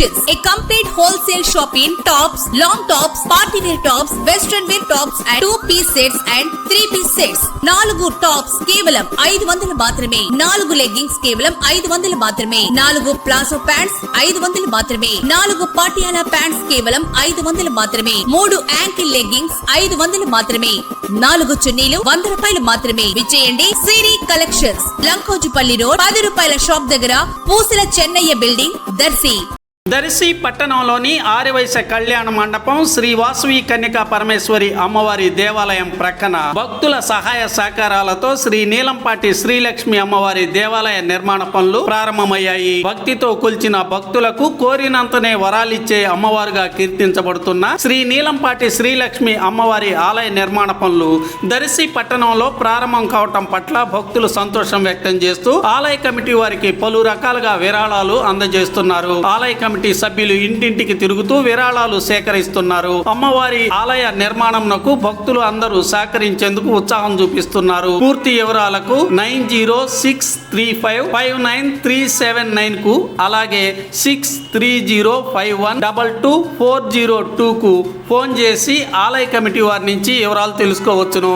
Collections, a complete wholesale shop in tops, long tops, party wear tops, western wear tops and 2-piece sets and 3-piece sets. 4 tops కేవలం 500 మాత్రమే. 4 leggings కేవలం 500 మాత్రమే. 4 palazzo pants 500 మాత్రమే. 4 Patiala pants కేవలం 500 మాత్రమే. 3 ankle leggings 500 మాత్రమే. 4 చున్నీలు 100 రూపాయలు మాత్రమే. విచ్చేయండి సిరి కలెక్షన్స్, లంకోజుపల్లి రోడ్, 10 రూపాయల షాప్ దగ్గర, పూసల చెన్నయ్య బిల్డింగ్, దర్శి. దర్శి పట్టణంలోని ఆర్యవైశ్య కళ్యాణ మండపం శ్రీ వాసవి కన్యకా పరమేశ్వరి అమ్మవారి దేవాలయం ప్రక్కన భక్తుల సహాయ సహకారాలతో శ్రీ నీలంపాటి శ్రీలక్ష్మి అమ్మవారి దేవాలయ నిర్మాణ పనులు ప్రారంభమయ్యాయి. భక్తితో కొలిచిన భక్తులకు కోరినంతనే వరాలిచ్చే అమ్మవారుగా కీర్తించబడుతున్న శ్రీ నీలంపాటి శ్రీలక్ష్మి అమ్మవారి ఆలయ నిర్మాణ పనులు దర్శి పట్టణంలో ప్రారంభం కావటం పట్ల భక్తులు సంతోషం వ్యక్తం చేస్తూ ఆలయ కమిటీ వారికి పలు రకాలుగా విరాళాలు అందజేస్తున్నారు. ఆలయ కమిటీ సభ్యులు ఇంటింటికి తిరుగుతూ విరాళాలు సేకరిస్తున్నారు. అమ్మవారి ఆలయ నిర్మాణంకు భక్తులు అందరూ సహకరించేందుకు ఉత్సాహం చూపిస్తున్నారు. పూర్తి వివరాలకు 9063559379 కు అలాగే 6305122402 కు ఫోన్ చేసి ఆలయ కమిటీ వారి నుంచి వివరాలు తెలుసుకోవచ్చును.